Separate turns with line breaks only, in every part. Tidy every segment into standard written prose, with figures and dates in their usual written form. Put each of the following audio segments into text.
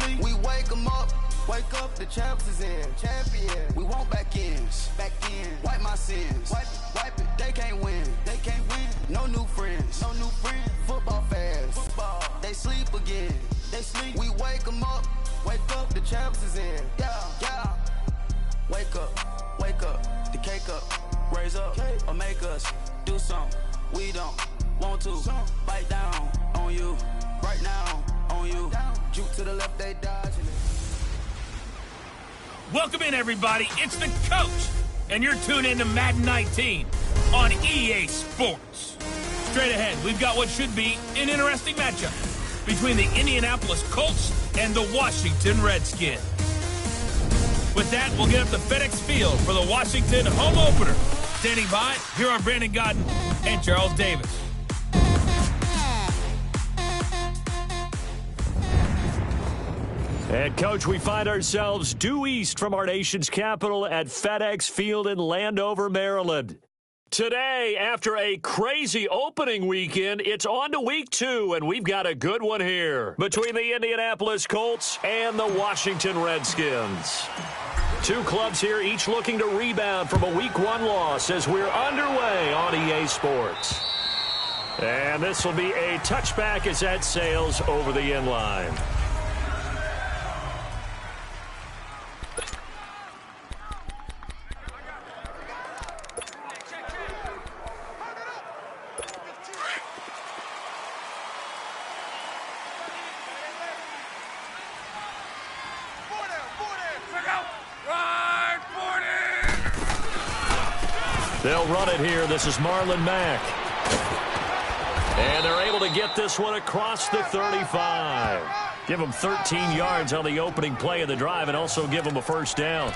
sleep. We wake them up. Wake up, the champs is in. Champion. We want back ends. Back in. Wipe my sins. Wipe it. They can't win. They can't win. No new friends. No new friends. Football fans. Football. They sleep again. They sleep. We wake them up. Wake up, the champs is in. Yeah, yeah. Wake up. Wake up. The cake up. Raise up. Or make us do something we don't want to. Bite down on you. Right now on you. Juke to the left, they dodging it.
Welcome in, everybody. It's the coach, and you're tuned in to Madden 19 on EA Sports. Straight ahead, we've got what should be an interesting matchup between the Indianapolis Colts and the Washington Redskins. With that, we'll get up to FedEx Field for the Washington home opener. Standing by, here are Brandon Godden and Charles Davis.
And, Coach, we find ourselves due east from our nation's capital at FedEx Field in Landover, Maryland. Today, after a crazy opening weekend, it's on to week 2, and we've got a good one here between the Indianapolis Colts and the Washington Redskins. Two clubs here, each looking to rebound from a week 1 loss as we're underway on EA Sports. And this will be a touchback as that sails over the inline. They'll run it here. This is Marlon Mack. And they're able to get this one across the 35. Give them 13 yards on the opening play of the drive and also give them a first down.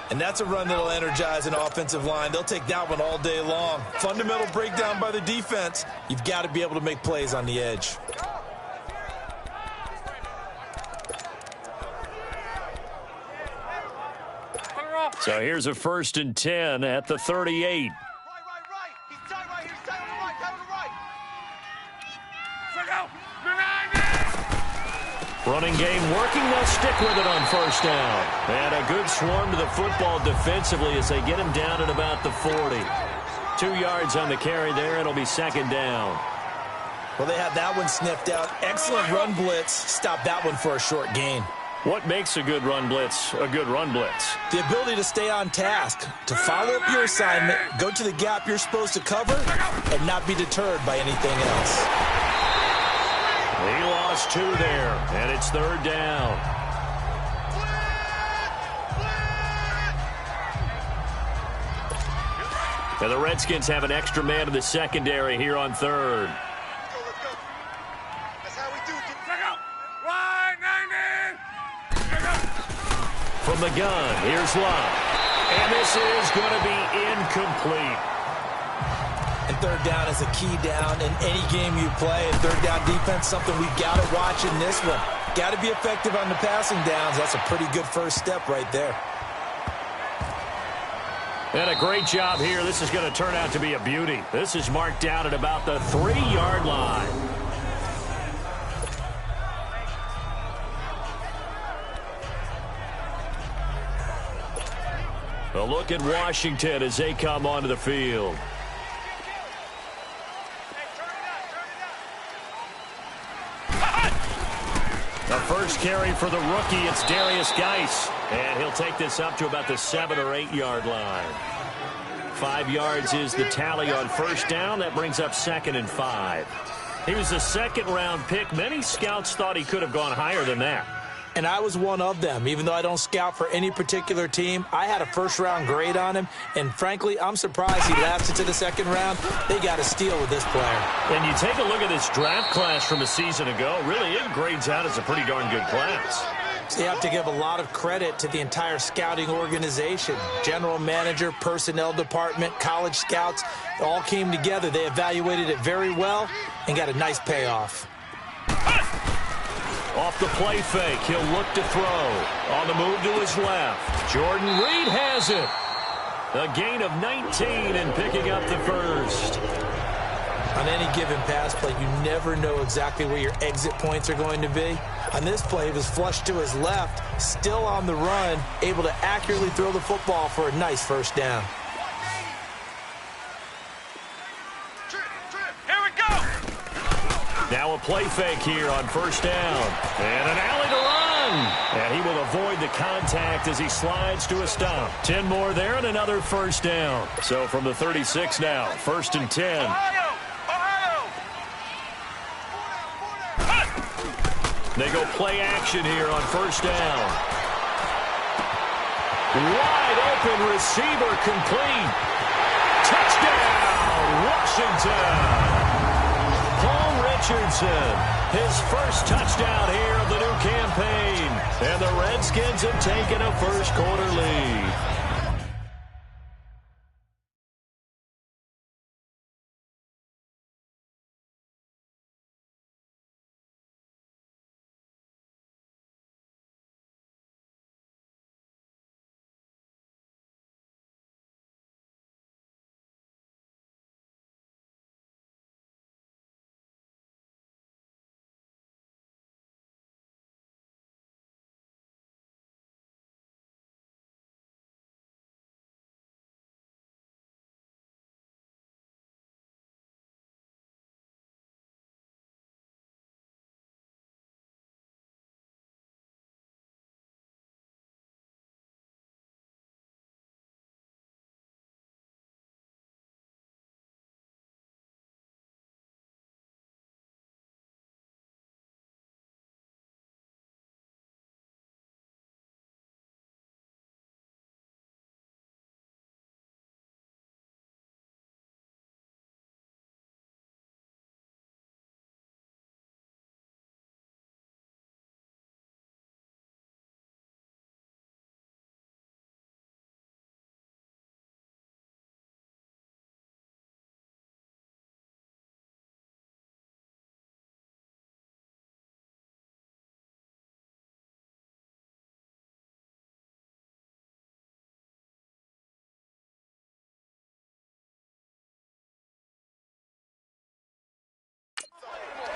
And that's a run that'll energize an offensive line. They'll take that one all day long. Fundamental breakdown by the defense. You've got to be able to make plays on the edge.
So here's a 1st and 10 at the 38.
Right. He's tight right here. He's tight on the right. Tight on the right.
Running game working. They'll stick with it on first down. And a good swarm to the football defensively as they get him down at about the 40. 2 yards on the carry there. It'll be 2nd down.
Well, they had that one sniffed out. Excellent run blitz. Stop that one for a short gain.
What makes a good run blitz a good run blitz?
The ability to stay on task, to follow up your assignment, go to the gap you're supposed to cover, and not be deterred by anything else.
He lost 2 there, and it's 3rd down. And the Redskins have an extra man in the secondary here on 3rd. From the gun, here's Love. And this is going to be incomplete.
And 3rd down is a key down in any game you play. And 3rd down defense, something we've got to watch in this one. Got to be effective on the passing downs. That's a pretty good first step right there.
And a great job here. This is going to turn out to be a beauty. This is marked out at about the 3-yard line. A look at Washington as they come onto the field. The first carry for the rookie, it's Darius Geis. And he'll take this up to about the 7 or 8 yard line. 5 yards is the tally on first down. That brings up 2nd and 5. He was a 2nd-round pick. Many scouts thought he could have gone higher than that.
And I was one of them. Even though I don't scout for any particular team, I had a first-round grade on him. And frankly, I'm surprised he lasted to the 2nd round. They got a steal with this player.
And you take a look at this draft class from a season ago. Really, it grades out as a pretty darn good class.
So you have to give a lot of credit to the entire scouting organization. General manager, personnel department, college scouts, all came together. They evaluated it very well and got a nice payoff.
Off the play fake, he'll look to throw. On the move to his left, Jordan Reed has it. A gain of 19 and picking up the first.
On any given pass play, you never know exactly where your exit points are going to be. On this play, he was flushed to his left, still on the run, able to accurately throw the football for a nice first down.
Now a play fake here on first down. And an alley to run. And he will avoid the contact as he slides to a stop. 10 more there and another first down. So from the 36 now, 1st and 10. They go play action here on first down. Wide open receiver complete. Touchdown, Washington. Richardson, his first touchdown here of the new campaign. And the Redskins have taken a first-quarter lead.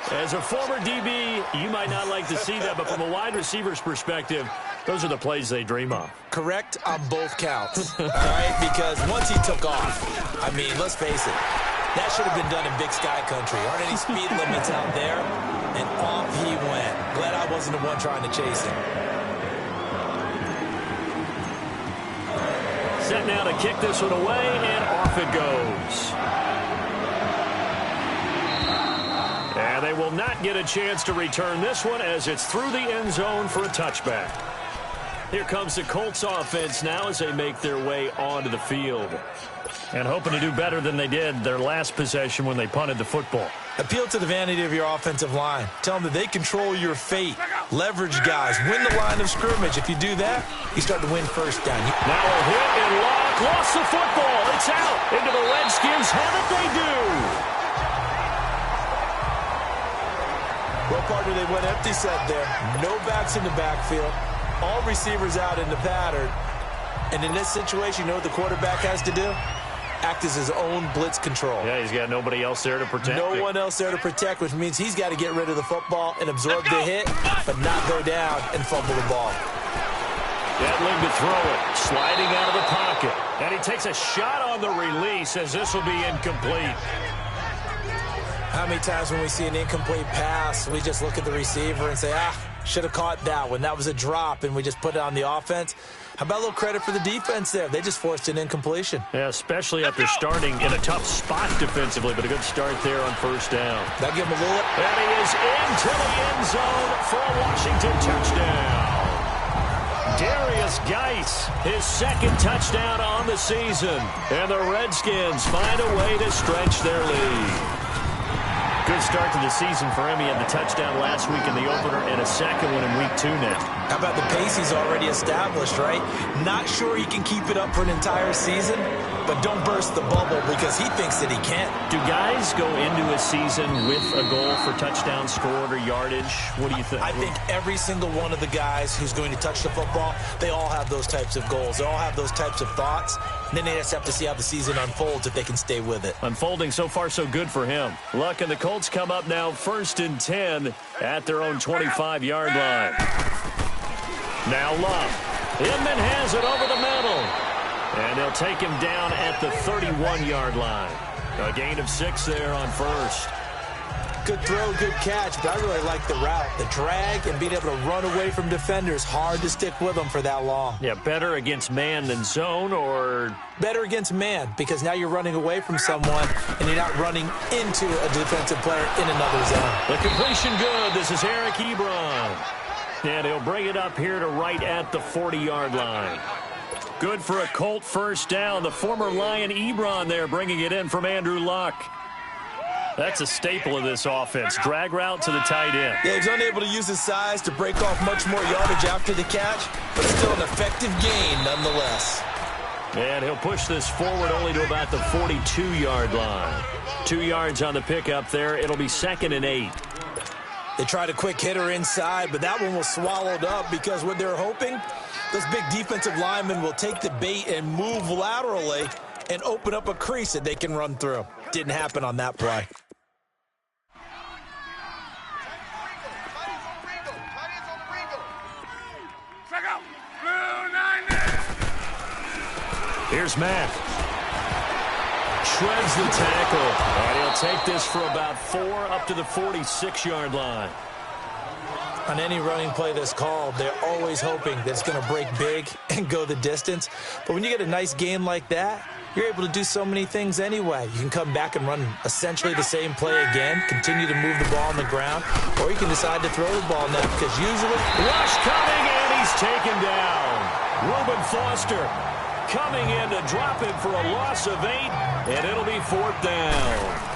As a former DB, you might not like to see that, but from a wide receiver's perspective, those are the plays they dream of.
Correct on both counts, all right? Because once he took off, I mean, let's face it, that should have been done in Big Sky Country. Aren't any speed limits out there? And off he went. Glad I wasn't the one trying to chase him.
Set now to kick this one away, and off it goes. And they will not get a chance to return this one as it's through the end zone for a touchback. Here comes the Colts offense now as they make their way onto the field. And hoping to do better than they did their last possession when they punted the football.
Appeal to the vanity of your offensive line. Tell them that they control your fate. Leverage guys. Win the line of scrimmage. If you do that, you start to win first down.
Now a hit and lock. Lost the football. It's out. Into the Redskins. Have it they do.
Well, partner, they went empty set there. No backs in the backfield. All receivers out in the pattern. And in this situation, you know what the quarterback has to do? Act as his own blitz control.
Yeah, he's got nobody else there to protect.
No one else there to protect, which means he's got to get rid of the football and absorb the hit, but not go down and fumble the ball.
Deadling to throw it. Sliding out of the pocket. And he takes a shot on the release as this will be incomplete.
How many times when we see an incomplete pass, we just look at the receiver and say, should have caught that one. That was a drop, and we just put it on the offense. How about a little credit for the defense there? They just forced an incompletion.
Yeah, especially after starting in a tough spot defensively, but a good start there on first down.
That give him a little...
And he is into the end zone for a Washington touchdown. Darius Geis, his second touchdown on the season. And the Redskins find a way to stretch their lead. Good start to the season for him. He had the touchdown last week in the opener and a second one in week 2 now.
How about the pace he's already established, right? Not sure he can keep it up for an entire season, but don't burst the bubble because he thinks that he can't.
Do guys go into a season with a goal for touchdown scored or yardage? What do you think?
I think every single one of the guys who's going to touch the football, they all have those types of goals. They all have those types of thoughts. And then they just have to see how the season unfolds if they can stay with it.
Unfolding so far so good for him. Luck and the Colts come up now 1st and 10 at their own 25-yard line. Now Love. Inman has it over the middle. And they'll take him down at the 31-yard line. A gain of 6 there on first.
Good throw, good catch, but I really like the route. The drag and being able to run away from defenders. Hard to stick with them for that long.
Yeah, better against man than zone, or?
Better against man, because now you're running away from someone and you're not running into a defensive player in another zone.
The completion good. This is Eric Ebron. And he'll bring it up here to right at the 40-yard line. Good for a Colt first down. The former Lion Ebron there bringing it in from Andrew Luck. That's a staple of this offense. Drag route to the tight end.
Yeah, he's unable to use his size to break off much more yardage after the catch, but still an effective gain nonetheless.
And he'll push this forward only to about the 42-yard line. 2 yards on the pickup there. It'll be 2nd and 8.
They tried a quick hitter inside, but that one was swallowed up because what they're hoping, those big defensive linemen will take the bait and move laterally and open up a crease that they can run through. Didn't happen on that play.
Here's Matt. Shreds the tackle. And he'll take this for about 4 up to the 46-yard line.
On any running play that's called, they're always hoping that it's going to break big and go the distance. But when you get a nice gain like that, you're able to do so many things anyway. You can come back and run essentially the same play again, continue to move the ball on the ground, or you can decide to throw the ball now because usually...
Rush coming, and he's taken down. Reuben Foster coming in to drop him for a loss of 8, and it'll be 4th down.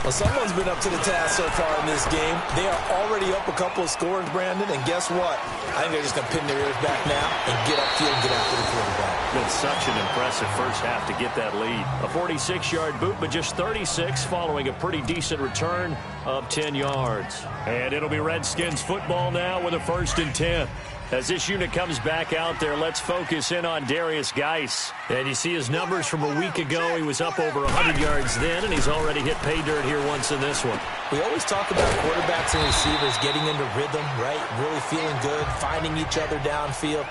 Well, someone's been up to the task so far in this game. They are already up a couple of scores, Brandon, and guess what? I think they're just going to pin their ears back now and get upfield and get after the quarterback.
Been such an impressive first half to get that lead. A 46-yard boot, but just 36 following a pretty decent return of 10 yards. And it'll be Redskins football now with a 1st and 10. As this unit comes back out there, let's focus in on Darius Geis. And you see his numbers from a week ago. He was up over 100 yards then, and he's already hit pay dirt here once in this one.
We always talk about quarterbacks and receivers getting into rhythm, right? Really feeling good, finding each other downfield.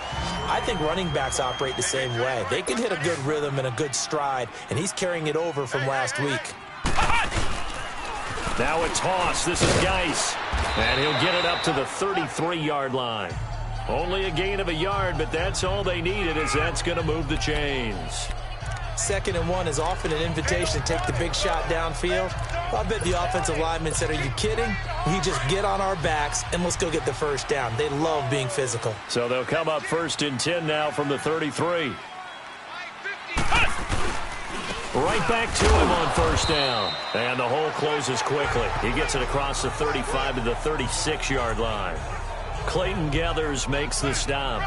I think running backs operate the same way. They can hit a good rhythm and a good stride, and he's carrying it over from last week.
Now a toss. This is Geis. And he'll get it up to the 33-yard line. Only a gain of a yard, but that's all they needed, as that's going to move the chains.
2nd and 1 is often an invitation to take the big shot downfield. I bet the offensive lineman said, are you kidding? We just get on our backs and let's go get the first down. They love being physical.
So they'll come up 1st and 10 now from the 33. Right back to him on 1st down. And the hole closes quickly. He gets it across the 35 to the 36-yard line. Clayton Gathers makes the stop.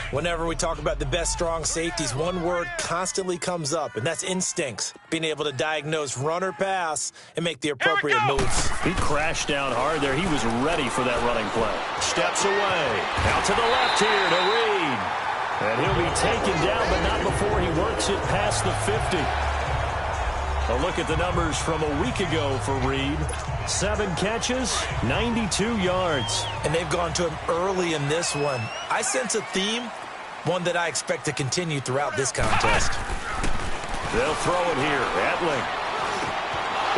Whenever we talk about the best strong safeties, one word constantly comes up, and that's instincts. Being able to diagnose run or pass and make the appropriate moves.
He crashed down hard there. He was ready for that running play. Steps away. Out to the left here to Reed. And he'll be taken down, but not before he works it past the 50. A look at the numbers from a week ago for Reed. 7 catches, 92 yards.
And they've gone to him early in this one. I sense a theme, one that I expect to continue throughout this contest.
They'll throw it here. Etling.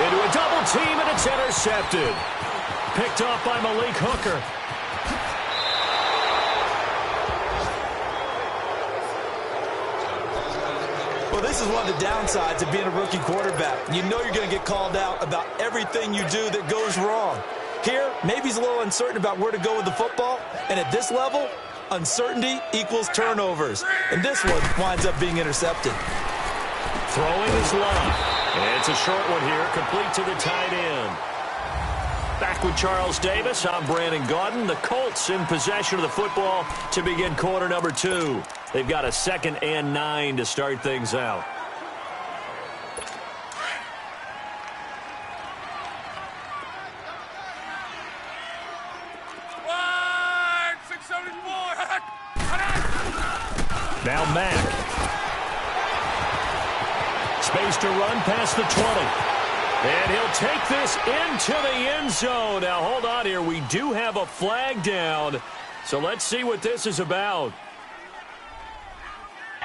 Into a double team, and it's intercepted. Picked off by Malik Hooker.
Well, this is one of the downsides of being a rookie quarterback. You know you're going to get called out about everything you do that goes wrong. Here, maybe he's a little uncertain about where to go with the football. And at this level, uncertainty equals turnovers. And this one winds up being intercepted.
Throwing is Love. And it's a short one here, complete to the tight end. Back with Charles Davis, I'm Brandon Gaudin. The Colts in possession of the football to begin quarter number 2. They've got a 2nd and 9 to start things out. Now Mack. Space to run past the 20. And he'll take this into the end zone. Now, hold on here. We do have a flag down. So let's see what this is about.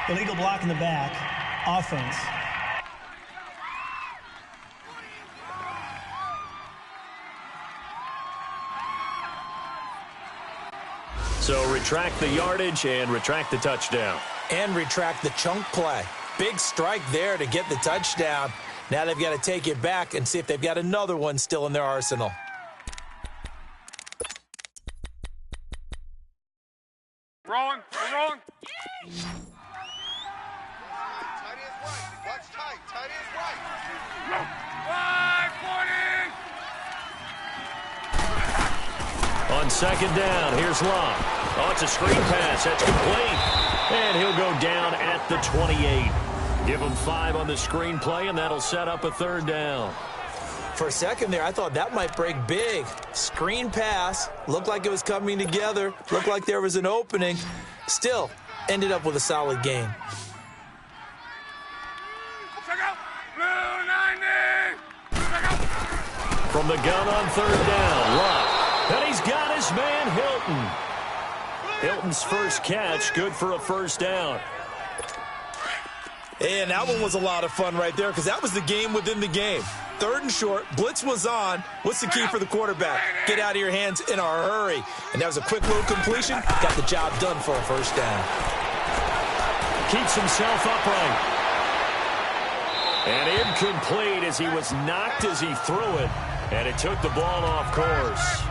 Illegal block in the back. Offense.
So retract the yardage and retract the touchdown.
And retract the chunk play. Big strike there to get the touchdown. Now they've got to take it back and see if they've got another one still in their arsenal.
Wrong. Wrong.
Tight end's right. Watch tight. Tight end's right.
540.
On 2nd down, here's Love. Oh, it's a screen pass. That's complete. And he'll go down at the 28. Give him 5 on the screen play, and that'll set up a 3rd down.
For a second there, I thought that might break big. Screen pass. Looked like it was coming together. Looked like there was an opening. Still, ended up with a solid gain.
Check out. Blue 90. Check out.
From the gun on 3rd down, Love. And he's got his man, Hilton. Hilton's first catch, good for a 1st down.
And that one was a lot of fun right there because that was the game within the game. 3rd and short, blitz was on. What's the key for the quarterback? Get out of your hands in a hurry. And that was a quick little completion. Got the job done for a 1st down.
Keeps himself upright. And incomplete as he was knocked as he threw it. And it took the ball off course.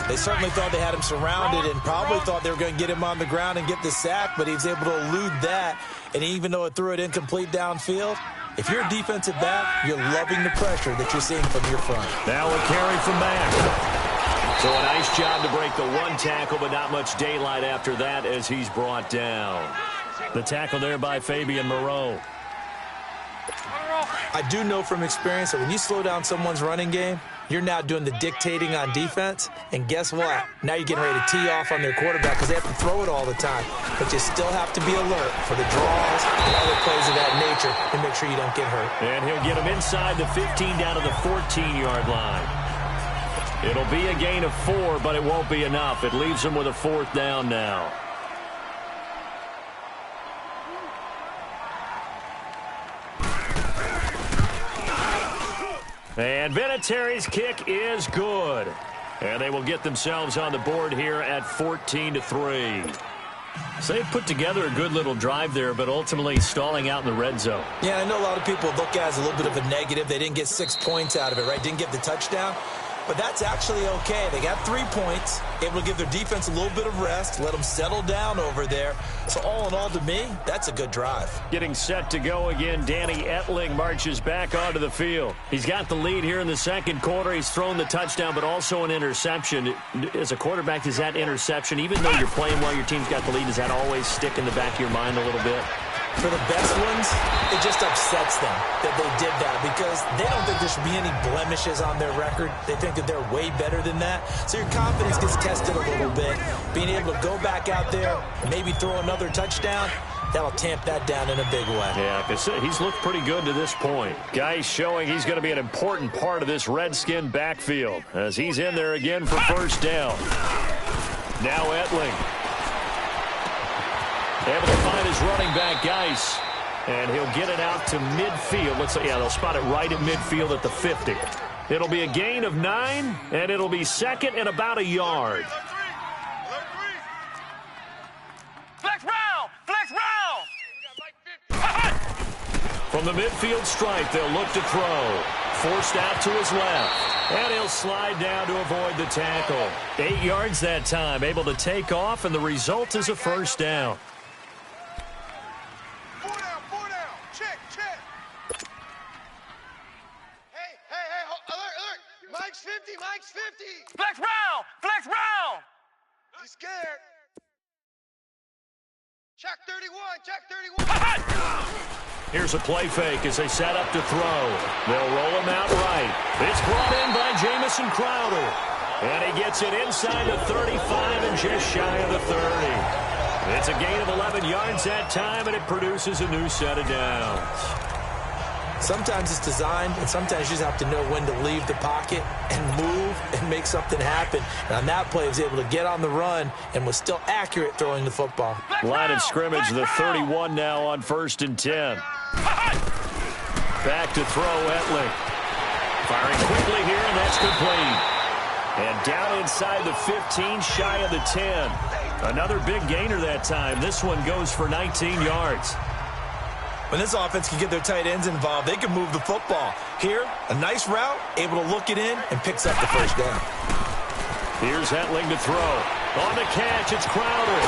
They certainly thought they had him surrounded and probably thought they were going to get him on the ground and get the sack, but he was able to elude that. And even though it threw it incomplete downfield, if you're a defensive back, you're loving the pressure that you're seeing from your front.
Now a carry from Mack. So a nice job to break the 1 tackle, but not much daylight after that as he's brought down. The tackle there by Fabian Moreau.
I do know from experience that when you slow down someone's running game, you're now doing the dictating on defense. And guess what? Now you're getting ready to tee off on their quarterback because they have to throw it all the time. But you still have to be alert for the draws and other plays of that nature and make sure you don't get hurt.
And he'll get him inside the 15 down to the 14-yard line. It'll be a gain of 4, but it won't be enough. It leaves him with a 4th down now. And Vinatieri's kick is good. And they will get themselves on the board here at 14-3. So they put together a good little drive there, but ultimately stalling out in the red zone.
Yeah, I know a lot of people look at it as a little bit of a negative. They didn't get 6 points out of it, right? Didn't get the touchdown. But that's actually okay. They got 3 points, able to give their defense a little bit of rest, let them settle down over there. So all in all, to me, that's a good drive.
Getting set to go again, Danny Etling marches back onto the field. He's got the lead here in the 2nd quarter. He's thrown the touchdown, but also an interception. As a quarterback, does that interception, even though you're playing while your team's got the lead, does that always stick in the back of your mind a little bit?
For the best ones, it just upsets them that they did that because they don't think there should be any blemishes on their record. They think that they're way better than that. So your confidence gets tested a little bit. Being able to go back out there and maybe throw another touchdown, that'll tamp that down in a big way.
Yeah, because he's looked pretty good to this point. Guy's showing he's going to be an important part of this Redskin backfield as he's in there again for 1st down. Now Etling. Able to find his running back, Geis, and he'll get it out to midfield. Let's say, yeah, they'll spot it right at midfield at the 50. It'll be a gain of 9, and it'll be 2nd and about a yard.
Flex round! Flex round!
From the midfield stripe, they'll look to throw. Forced out to his left, and he'll slide down to avoid the tackle. 8 yards that time, able to take off, and the result is a 1st down.
Mike's 50.
Flex round! Flex round!
He's scared. Check 31, check 31.
Here's a play fake as they set up to throw. They'll roll him out right. It's brought in by Jamison Crowder. And he gets it inside the 35 and just shy of the 30. It's a gain of 11 yards that time, and it produces a new set of downs.
Sometimes it's designed, and sometimes you just have to know when to leave the pocket and move and make something happen. And on that play, he was able to get on the run and was still accurate throwing the football.
Line of scrimmage, the 31 now on 1st and 10. Back to throw, Etling. Firing quickly here, and that's complete. And down inside the 15, shy of the 10. Another big gainer that time. This one goes for 19 yards.
When this offense can get their tight ends involved, they can move the football. Here, a nice route, able to look it in, and picks up the first down.
Here's Etling to throw. On the catch, it's Crowder.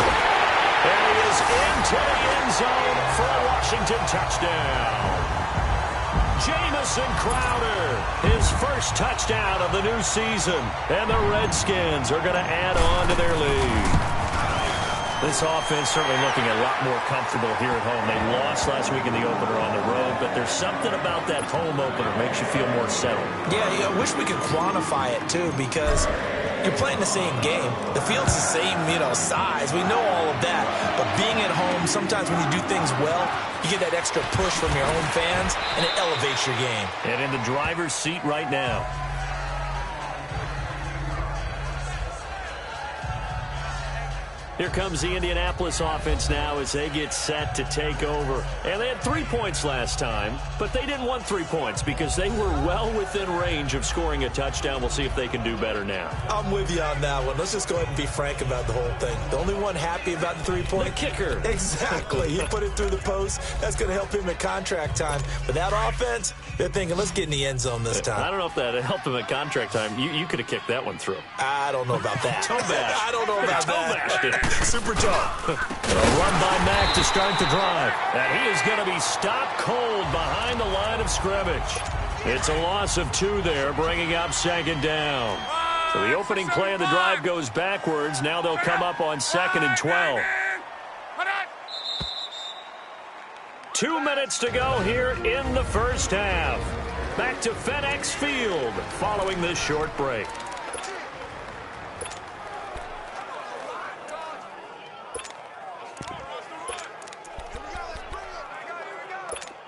And he is into the end zone for a Washington touchdown. Jamison Crowder, his first touchdown of the new season. And the Redskins are going to add on to their lead. This offense certainly looking a lot more comfortable here at home. They lost last week in the opener on the road, but there's something about that home opener that makes you feel more settled.
Yeah, I wish we could quantify it, too, because you're playing the same game. The field's the same, size. We know all of that. But being at home, sometimes when you do things well, you get that extra push from your home fans, and it elevates your game.
And in the driver's seat right now. Here comes the Indianapolis offense now as they get set to take over. And they had 3 points last time, but they didn't want 3 points because they were well within range of scoring a touchdown. We'll see if they can do better now.
I'm with you on that one. Let's just go ahead and be frank about the whole thing. The only one happy about the 3-point?
The kicker.
Exactly. He put it through the post. That's going to help him at contract time. But that offense, they're thinking, let's get in the end zone this time.
I don't know if that helped him at contract time. You could have kicked that one through.
I don't know about that.
Toe bash.
I don't know about that. Super tough.
A run by Mack to start the drive. And he is going to be stopped cold behind the line of scrimmage. It's a loss of 2 there, bringing up 2nd down. So the opening play of the drive goes backwards. Now they'll come up on 2nd and 12. 2 minutes to go here in the first half. Back to FedEx Field following this short break.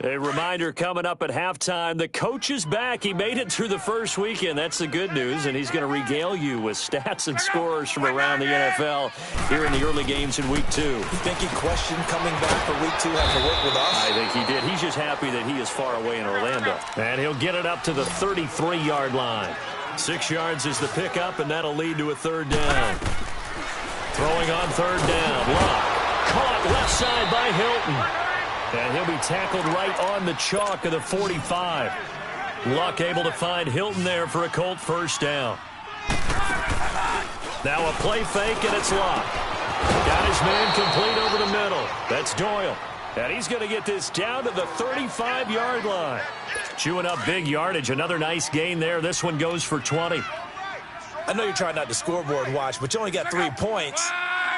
A reminder coming up at halftime, the coach is back. He made it through the first weekend. That's the good news, and he's going to regale you with stats and scores from around the NFL here in the early games in Week 2.
You think he questioned coming back for Week 2 having to work with us?
I think he did. He's just happy that he is far away in Orlando. And he'll get it up to the 33-yard line. 6 yards is the pickup, and that'll lead to a 3rd down. Throwing on 3rd down. Luck caught left side by Hilton. And he'll be tackled right on the chalk of the 45. Luck able to find Hilton there for a Colt first down. Now a play fake, and it's Luck. Got his man complete over the middle. That's Doyle. And he's going to get this down to the 35-yard line. Chewing up big yardage. Another nice gain there. This one goes for 20.
I know you're trying not to scoreboard watch, but you only got 3 points.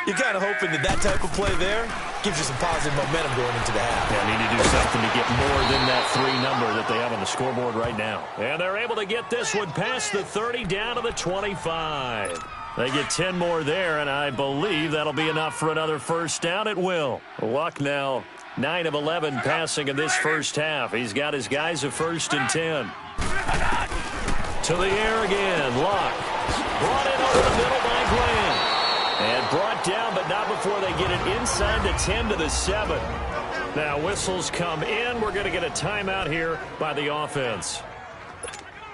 You're kind of hoping that type of play there gives you some positive momentum going into the half.
Yeah, need to do something to get more than that 3 number that they have on the scoreboard right now. And they're able to get this one past the 30 down to the 25. They get 10 more there, and I believe that'll be enough for another first down. It will. Luck now 9 of 11 passing in this first half. He's got his guys a 1st and 10. To the air again. Luck brought in over the middle by Graham. And brought down, but not before they get it inside the 10 to the 7. Now whistles come in. We're going to get a timeout here by the offense,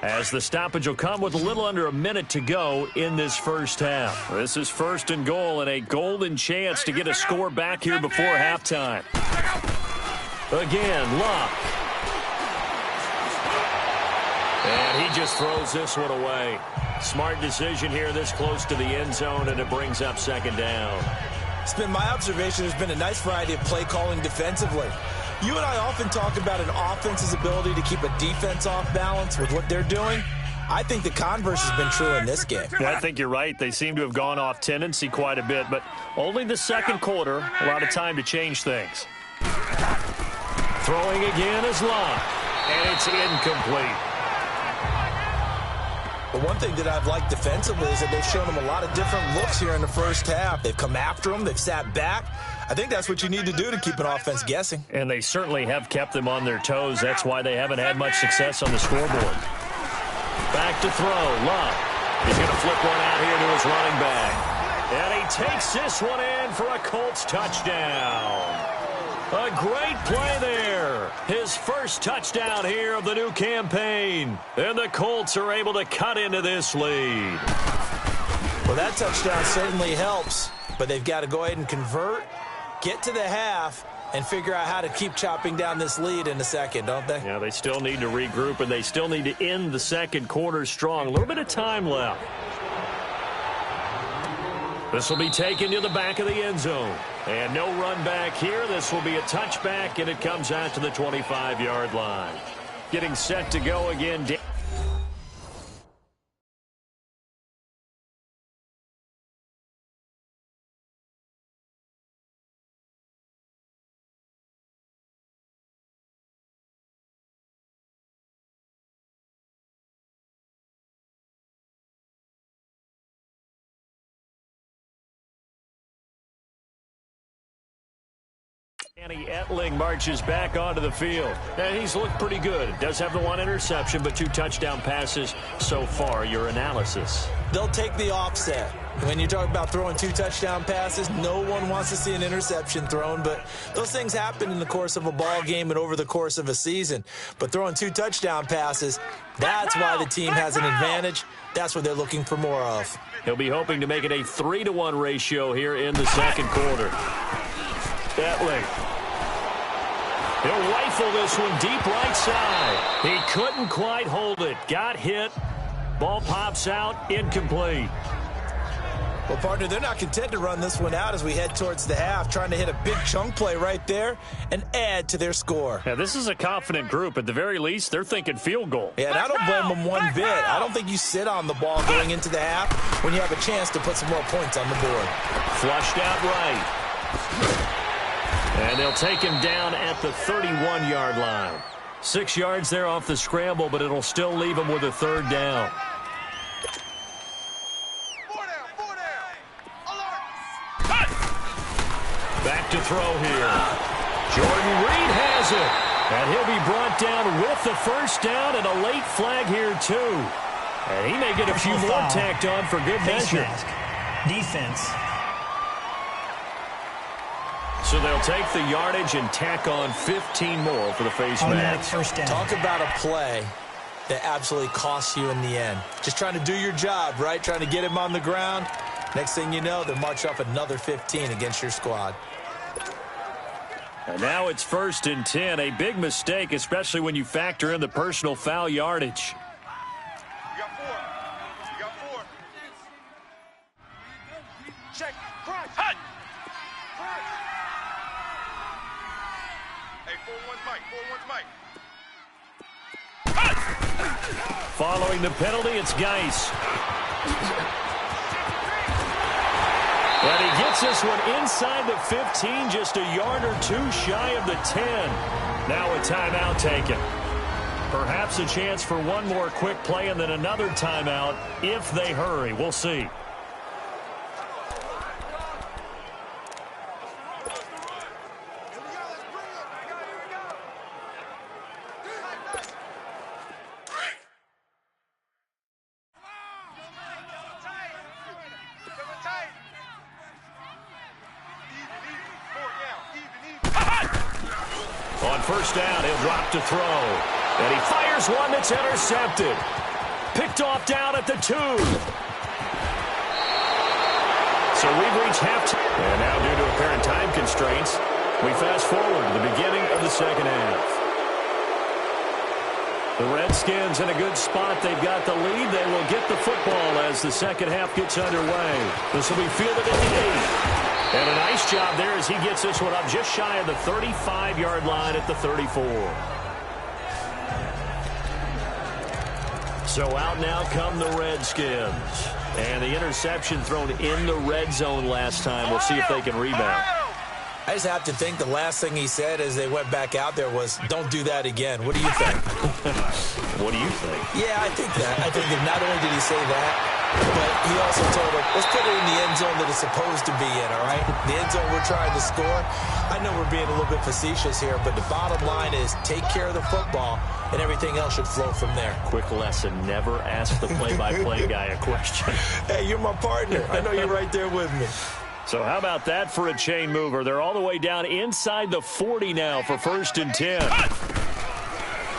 as the stoppage will come with a little under a minute to go in this first half. This is 1st and goal and a golden chance to get a score back here before halftime. Again, Luck. And he just throws this one away. Smart decision here this close to the end zone, and it brings up 2nd down.
It's been my observation there's been a nice variety of play calling defensively. You and I often talk about an offense's ability to keep a defense off balance with what they're doing. I think the converse has been true in this game.
Yeah, I think you're right. They seem to have gone off tendency quite a bit, but only the second quarter, a lot of time to change things. Throwing again is Love, and it's incomplete.
But one thing that I've liked defensively is that they've shown them a lot of different looks here in the first half. They've come after them. They've sat back. I think that's what you need to do to keep an offense guessing.
And they certainly have kept them on their toes. That's why they haven't had much success on the scoreboard. Back to throw. Love. He's going to flip one out here to his running back. And he takes this one in for a Colts touchdown. A great play there. His first touchdown here of the new campaign. And the Colts are able to cut into this lead.
Well, that touchdown certainly helps, but they've got to go ahead and convert, get to the half, and figure out how to keep chopping down this lead in the second, don't they?
Yeah, they still need to regroup, and they still need to end the second quarter strong. A little bit of time left. This will be taken to the back of the end zone. And no run back here. This will be a touchback, and it comes out to the 25-yard line. Getting set to go again. Danny Etling marches back onto the field. And he's looked pretty good. Does have the one interception, but 2 touchdown passes so far. Your analysis?
They'll take the offset. When you talk about throwing 2 touchdown passes, no one wants to see an interception thrown, but those things happen in the course of a ball game and over the course of a season. But throwing 2 touchdown passes, that's why the team has an advantage. That's what they're looking for more of.
He'll be hoping to make it a 3-to-1 ratio here in the second quarter. Etling. He'll rifle this one deep right side. He couldn't quite hold it. Got hit. Ball pops out. Incomplete.
Well, partner, they're not content to run this one out as we head towards the half, trying to hit a big chunk play right there and add to their score.
Yeah, this is a confident group. At the very least, they're thinking field goal.
Yeah, and I don't blame them one bit. I don't think you sit on the ball going into the half when you have a chance to put some more points on the board.
Flushed out right. And they'll take him down at the 31-yard line. 6 yards there off the scramble, but it'll still leave him with a 3rd down.
4 down, 4 down. Alert.
Back to throw here. Jordan Reed has it. And he'll be brought down with the 1st down and a late flag here, too. And he may get a few more tacked on for good measure.
Defense.
So they'll take the yardage and tack on 15 more for the face mask.
First down.
Talk about a play that absolutely costs you in the end. Just trying to do your job, right? Trying to get him on the ground. Next thing you know, they'll march off another 15 against your squad.
And now it's 1st and 10. A big mistake, especially when you factor in the personal foul yardage.
You got 4. You got 4. Check. Crunch. Hut. Crunch. Hey, 4-1's Mike. 4-1's Mike.
Following the penalty, it's Geis. And he gets this one inside the 15, just a yard or 2 shy of the 10. Now a timeout taken. Perhaps a chance for one more quick play and then another timeout if they hurry. We'll see. First down, he'll drop to throw. And he fires one that's intercepted. Picked off down at the 2. So we've reached halftime. And now due to apparent time constraints, we fast forward to the beginning of the second half. The Redskins in a good spot. They've got the lead. They will get the football as the second half gets underway. This will be fielded at the 8. And a nice job there as he gets this one up just shy of the 35-yard line at the 34. So out now come the Redskins. And the interception thrown in the red zone last time. We'll see if they can rebound.
I just have to think the last thing he said as they went back out there was, don't do that again. What do you think?
What do you think?
Yeah, I think that. I think that not only did he say that, but he also told them, let's put it in the end zone that it's supposed to be in, all right? The end zone we're trying to score. I know we're being a little bit facetious here, but the bottom line is take care of the football, and everything else should flow from there.
Quick lesson, never ask the play-by-play guy a question.
Hey, you're my partner. I know you're right there with me.
So how about that for a chain mover? They're all the way down inside the 40 now for 1st and 10.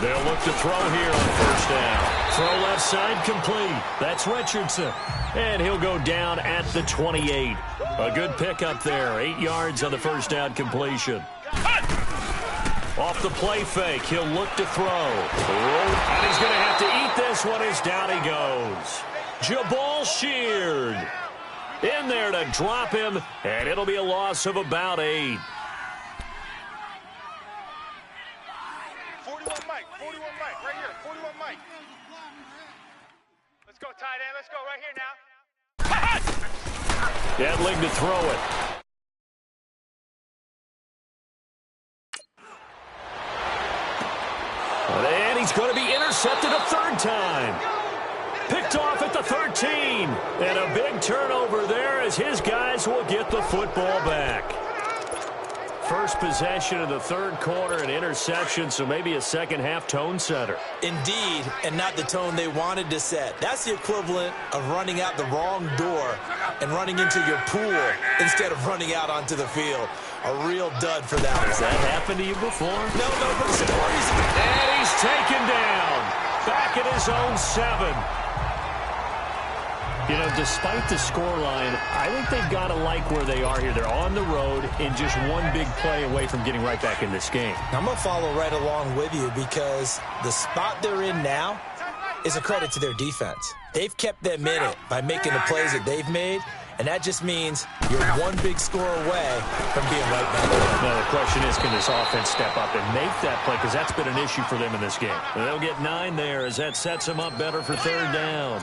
They'll look to throw here on 1st down. Throw left side complete. That's Richardson. And he'll go down at the 28. A good pickup there. 8 yards on the 1st down completion. Off the play fake, he'll look to throw. And he's going to have to eat this one as down he goes. Jabal Sheard in there to drop him, and it'll be a loss of about 8.
41 Mike, right here, 41 Mike. Let's go, tight end, let's go, right here now.
Edling to throw it. And he's going to be intercepted a 3rd time. Picked off at the 13. And a big turnover there as his guys will get the football back. First possession of the 3rd quarter, an interception, so maybe a second-half tone setter.
Indeed, and not the tone they wanted to set. That's the equivalent of running out the wrong door and running into your pool instead of running out onto the field. A real dud for that one.
Has that happened to you before?
No, but it's crazy.
And he's taken down. Back at his own 7. You know, despite the scoreline, I think they've got to like where they are here. They're on the road and just one big play away from getting right back in this game.
I'm going to follow right along with you because the spot they're in now is a credit to their defense. They've kept them in it by making the plays that they've made, and that just means you're one big score away from being right back there.
Now, the question is, can this offense step up and make that play? Because that's been an issue for them in this game. They'll get 9 there as that sets them up better for 3rd down.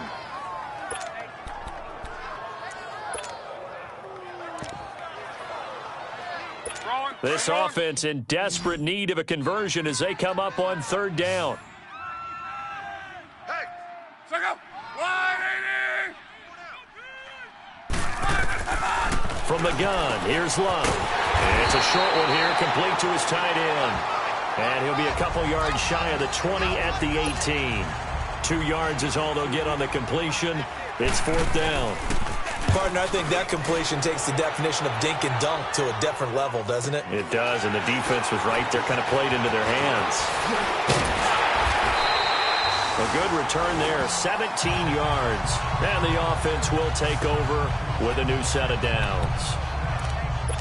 This offense in desperate need of a conversion as they come up on 3rd down.
Hey, check out. 180.
From the gun, here's Love. And it's a short one here, complete to his tight end. And he'll be a couple yards shy of the 20 at the 18. 2 yards is all they'll get on the completion. It's 4th down.
Partner, I think that completion takes the definition of dink and dunk to a different level, doesn't it?
It does, and the defense was right there, kind of played into their hands. A good return there, 17 yards. And the offense will take over with a new set of downs.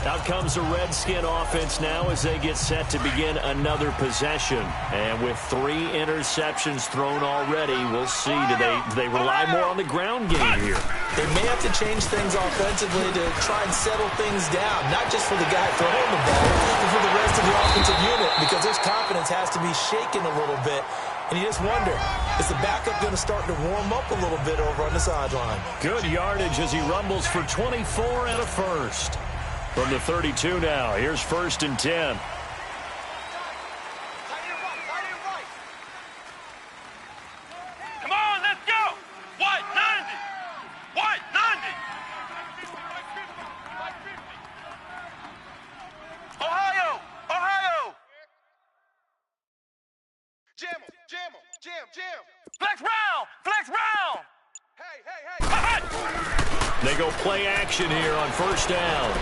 Out comes the Redskin offense now as they get set to begin another possession. And with 3 interceptions thrown already, we'll see, do they rely more on the ground game here?
They may have to change things offensively to try and settle things down, not just for the guy throwing the ball, but for the rest of the offensive unit, because his confidence has to be shaken a little bit. And you just wonder, is the backup going to start to warm up a little bit over on the sideline?
Good yardage as he rumbles for 24 and a first. From the 32 now, here's 1st and 10.
Come on, let's go. White 90. White 90. Ohio.
Jam him, jam.
Flex round.
Hey.
They go play action here on 1st down.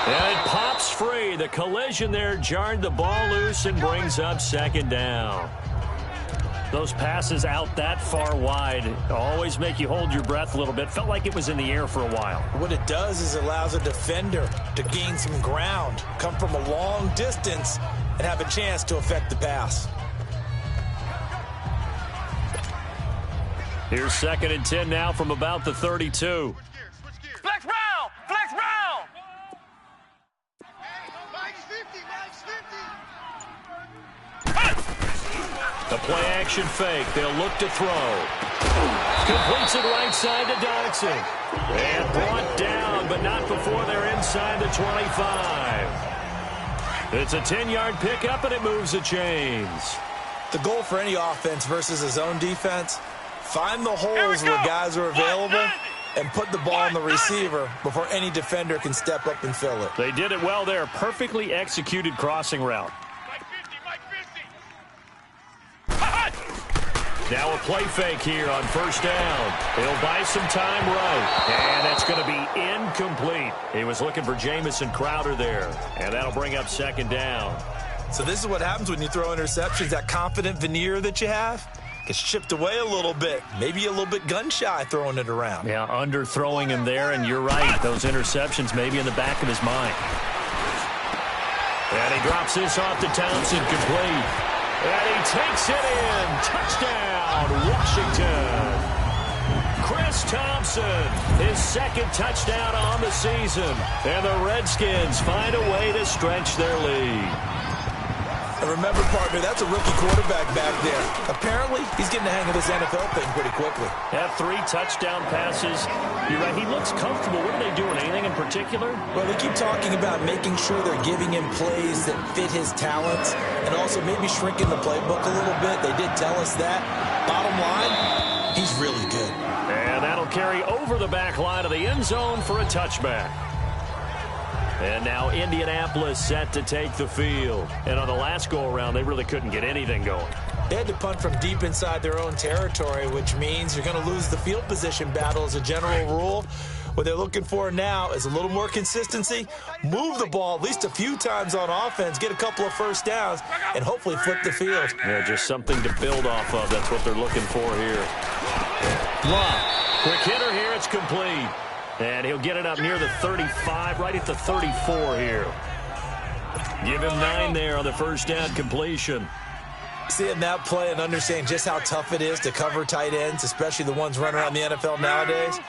And it pops free. The collision there jarred the ball loose and brings up 2nd down. Those passes out that far wide always make you hold your breath a little bit. Felt like it was in the air for a while.
What it does is it allows a defender to gain some ground, come from a long distance, and have a chance to affect the pass.
Here's 2nd and 10 now from about the 32.
Flex round.
Mike's 50.
The play-action fake. They'll look to throw. Completes it right side to Dodson. And brought down, but not before they're inside the 25. It's a 10-yard pickup, and it moves the chains.
The goal for any offense versus a zone defense, find the holes where guys are available and put the ball on the receiver before any defender can step up and fill it.
They did it well there. Perfectly executed crossing route. Now a play fake here on first down. He'll buy some time right. And that's going to be incomplete. He was looking for Jamison Crowder there. And that'll bring up second down.
So this is what happens when you throw interceptions. That confident veneer that you have gets chipped away a little bit. Maybe a little bit gun-shy throwing it around.
Yeah, underthrowing him there, and you're right. Those interceptions maybe in the back of his mind. And he drops this off to Townsend, complete. And he takes it in. Touchdown, Washington. Chris Thompson, his second touchdown on the season. And the Redskins find a way to stretch their lead.
And remember, partner, that's a rookie quarterback back there. Apparently, he's getting the hang of this NFL thing pretty quickly.
Have 3 touchdown passes. You're right, he looks comfortable. What are they doing? Anything in particular?
Well, they keep talking about making sure they're giving him plays that fit his talents and also maybe shrinking the playbook a little bit. They did tell us that. Bottom line, he's really good.
And that'll carry over the back line of the end zone for a touchback. And now Indianapolis set to take the field. And on the last go-around, they really couldn't get anything going.
They had to punt from deep inside their own territory, which means you're going to lose the field position battle as a general rule. What they're looking for now is a little more consistency, move the ball at least a few times on offense, get a couple of first downs, and hopefully flip the field.
Yeah, just something to build off of. That's what they're looking for here. Love. Quick hitter here. It's complete. And he'll get it up near the 35, right at the 34 here. Give him 9 there on the first down completion.
Seeing that play and understanding just how tough it is to cover tight ends, especially the ones running around the NFL nowadays,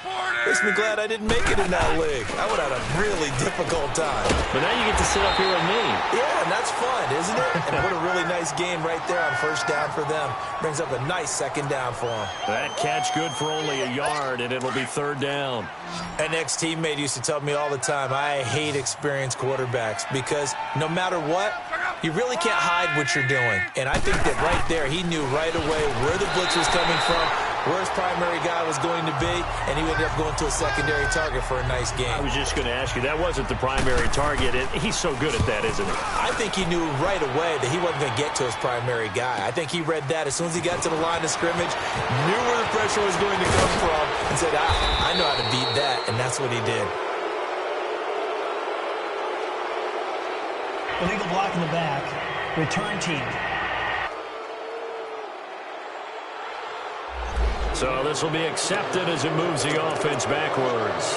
makes me glad I didn't make it in that league. I would have had a really difficult time.
But now you get to sit up here with me.
Yeah, and that's fun, isn't it? And what a really nice game right there on first down for them. Brings up a nice second down for them.
That catch good for only a yard, and it'll be third down.
An ex-teammate used to tell me all the time, I hate experienced quarterbacks because no matter what, you really can't hide what you're doing. And I think that right there, he knew right away where the blitz was coming from, where his primary guy was going to be, and he ended up going to a secondary target for a nice game.
I was just going to ask you, that wasn't the primary target. He's so good at that, isn't he?
I think he knew right away that he wasn't going to get to his primary guy. I think he read that as soon as he got to the line of scrimmage, knew where the pressure was going to come from, and said, I know how to beat that, and that's what he did.
Illegal block in the back. Return team.
So this will be accepted as it moves the offense backwards.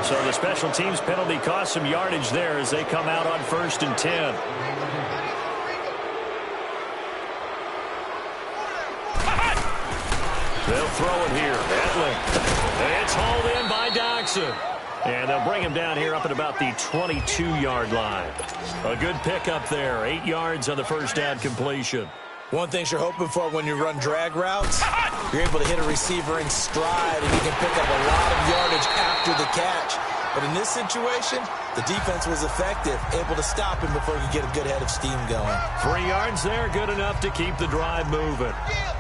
So the special teams penalty cost some yardage there as they come out on 1st and 10. They'll throw it here. Edling. It's hauled in by Dodson. And they'll bring him down here up at about the 22-yard line. A good pickup there. 8 yards on the first down completion.
One thing you're hoping for when you run drag routes, you're able to hit a receiver in stride and you can pick up a lot of yardage after the catch. But in this situation, the defense was effective, able to stop him before he could get a good head of steam going.
3 yards there, good enough to keep the drive moving.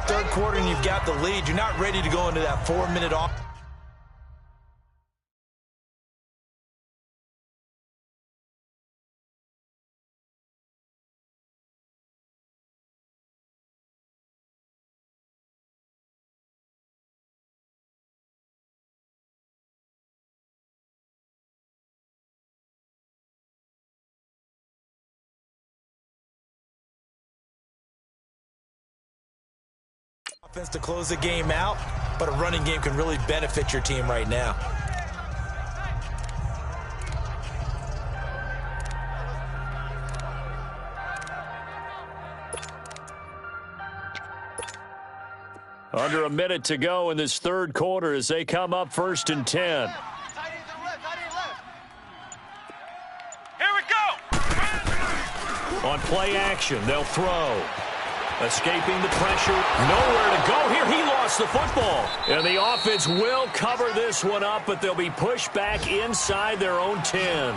Third quarter and you've got the lead. You're not ready to go into that 4-minute off. Offense to close the game out, but a running game can really benefit your team right now.
Under a minute to go in this third quarter as they come up 1st and 10.
Here we go!
On play action, they'll throw. Escaping the pressure. Nowhere to go here. He lost the football. And the offense will cover this one up, but they'll be pushed back inside their own 10.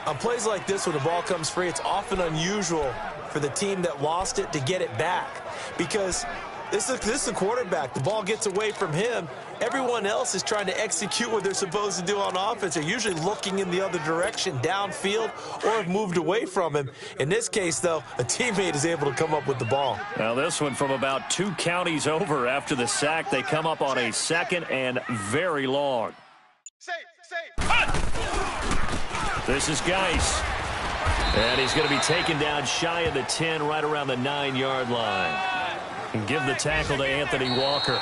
On plays like this, when the ball comes free, it's often unusual for the team that lost it to get it back. Because this is the quarterback. The ball gets away from him. Everyone else is trying to execute what they're supposed to do on offense. They're usually looking in the other direction, downfield, or have moved away from him. In this case, though, a teammate is able to come up with the ball.
Now this one from about 2 counties over after the sack. They come up on a 2nd and very long. This is Geis. And he's going to be taken down shy of the 10, right around the 9-yard line. And give the tackle to Anthony Walker.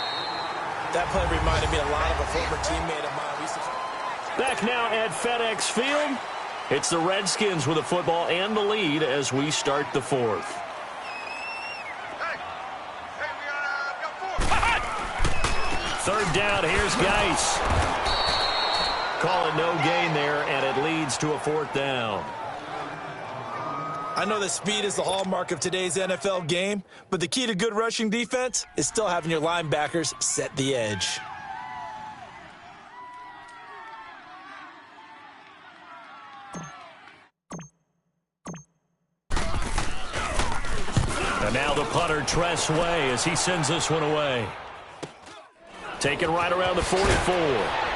That play reminded me a lot of a former teammate of mine.
Back now at FedEx Field. It's the Redskins with the football and the lead as we start the 4th. Third down, here's Geis. Calling no gain there, and it leads to a 4th down.
I know that speed is the hallmark of today's NFL game, but the key to good rushing defense is still having your linebackers set the edge.
And now the punter, Tress Way, as he sends this one away. Taken right around the 44.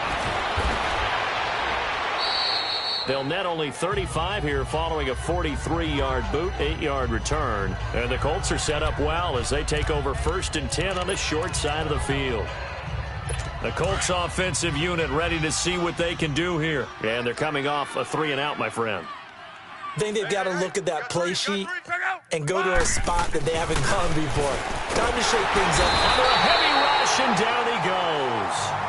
They'll net only 35 here following a 43-yard boot, 8-yard return. And the Colts are set up well as they take over 1st and 10 on the short side of the field. The Colts offensive unit ready to see what they can do here. And they're coming off a 3-and-out, my friend.
I think they've got to look at that play sheet and go to a spot that they haven't gone before. Time to shake things up.
Under a heavy rush, and down he goes.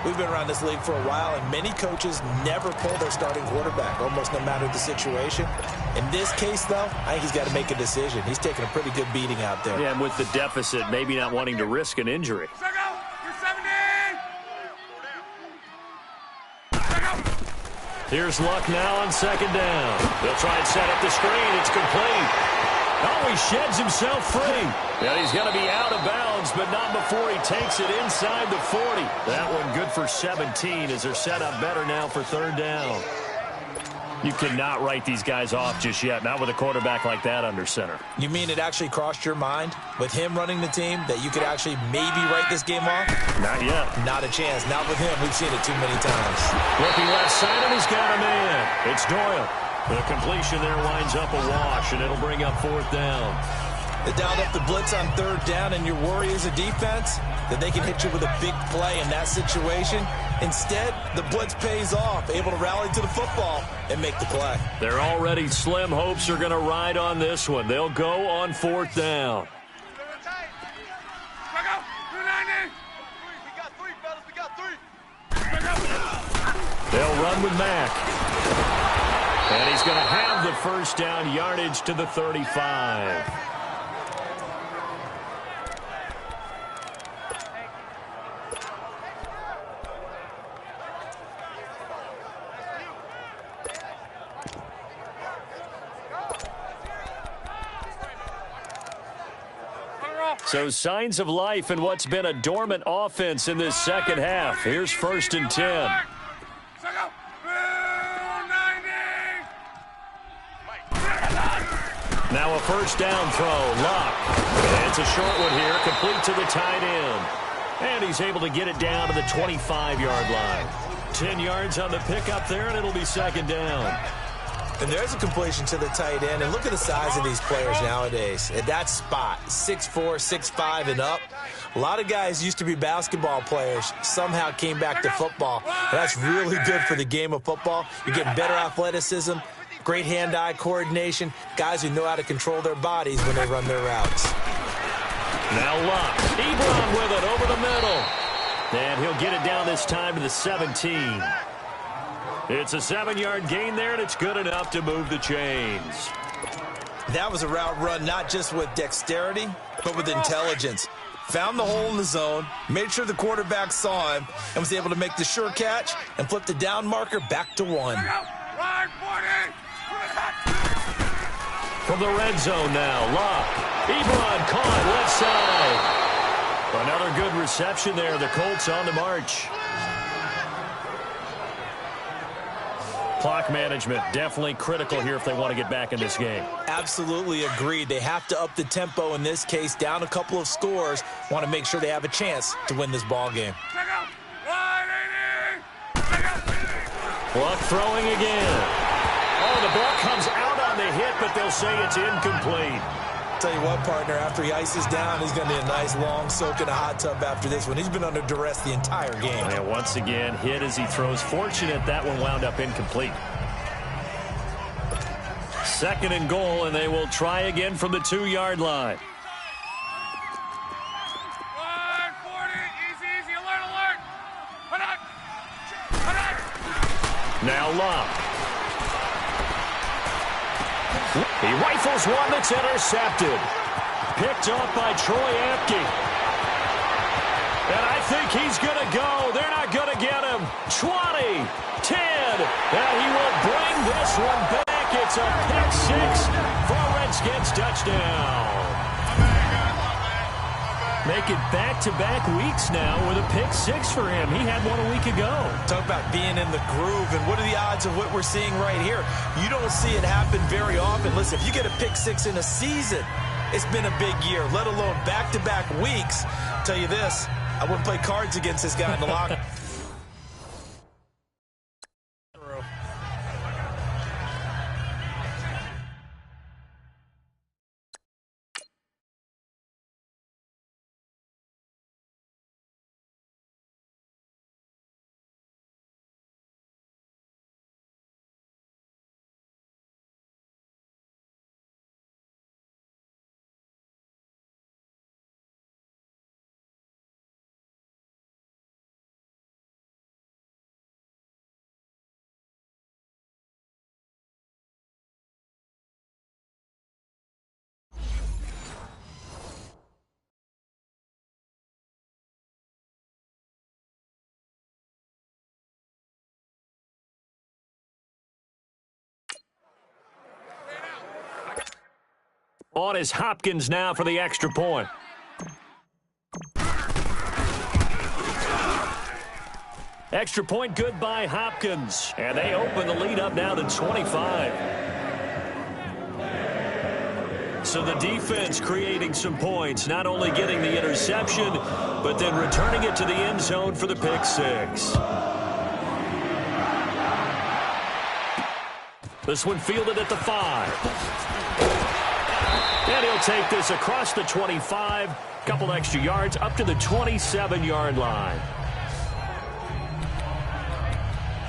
We've been around this league for a while, and many coaches never pull their starting quarterback, almost no matter the situation. In this case, though, I think he's got to make a decision. He's taking a pretty good beating out there.
Yeah, and with the deficit, maybe not wanting to risk an injury. Here's Luck now on 2nd down. They'll try and set up the screen. It's complete. Oh, he sheds himself free. And he's going to be out of bounds, but not before he takes it inside the 40. That one good for 17 as they're set up better now for 3rd down. You cannot write these guys off just yet, not with a quarterback like that under center.
You mean it actually crossed your mind with him running the team that you could actually maybe write this game off?
Not yet.
Not a chance. Not with him. We've seen it too many times.
Looking left side, and he's got a man. It's Doyle. The completion there winds up a wash, and it'll bring up 4th down.
They dialed up the blitz on 3rd down, and your worry as a defense that they can hit you with a big play in that situation. Instead, the blitz pays off, able to rally to the football and make the play.
Their already slim hopes are going to ride on this one. They'll go on 4th down. They'll run with Mack. And he's going to have the 1st down, yardage to the 35. So signs of life in what's been a dormant offense in this 2nd half. Here's 1st and 10. Now a 1st down throw. Luck. It's a short one here, complete to the tight end. And he's able to get it down to the 25-yard line. 10 yards on the pickup there, and it'll be 2nd down.
And there's a completion to the tight end. And look at the size of these players nowadays. At that spot, 6'4", 6'5", and up. A lot of guys used to be basketball players, somehow came back to football. And that's really good for the game of football. You're getting better athleticism, great hand-eye coordination, guys who know how to control their bodies when they run their routes.
Now Luck. Ebron with it over the middle. And he'll get it down this time to the 17. It's a 7-yard gain there, and it's good enough to move the chains.
That was a route run not just with dexterity, but with intelligence. found the hole in the zone, made sure the quarterback saw him, and was able to make the sure catch and flip the down marker back to 1.
From the red zone now, Locke. Ebron caught left side. Another good reception there. The Colts on the march. Clock management definitely critical here if they want to get back in this game.
Absolutely agreed. They have to up the tempo in this case, down a couple of scores. Want to make sure they have a chance to win this ball game.
Luck throwing again. Oh, the ball comes out on the hit, but they'll say it's incomplete.
Tell you what, partner, after he ices down, he's going to need a nice long soak in a hot tub after this one. He's been under duress the entire game.
And once again, hit as he throws. Fortunate that one wound up incomplete. 2nd and goal, and they will try again from the 2-yard line.
140, easy, alert.
Now Locke. He rifles one that's intercepted. Picked off by Troy Apke. And I think he's going to go. They're not going to get him. 20, 10. And he will bring this one back. It's a pick-6 for a Redskins touchdown. Make it back-to-back weeks now with a pick-6 for him. He had one a week ago.
Talk about being in the groove, and what are the odds of what we're seeing right here? You don't see it happen very often. Listen, if you get a pick-6 in a season, it's been a big year, let alone back-to-back weeks. I'll tell you this, I wouldn't play cards against this guy in the locker.
On is Hopkins now for the extra point. Extra point good by Hopkins. And they open the lead up now to 25. So the defense creating some points, not only getting the interception, but then returning it to the end zone for the pick-6. This one fielded at the 5. And he'll take this across the 25, couple extra yards, up to the 27-yard line.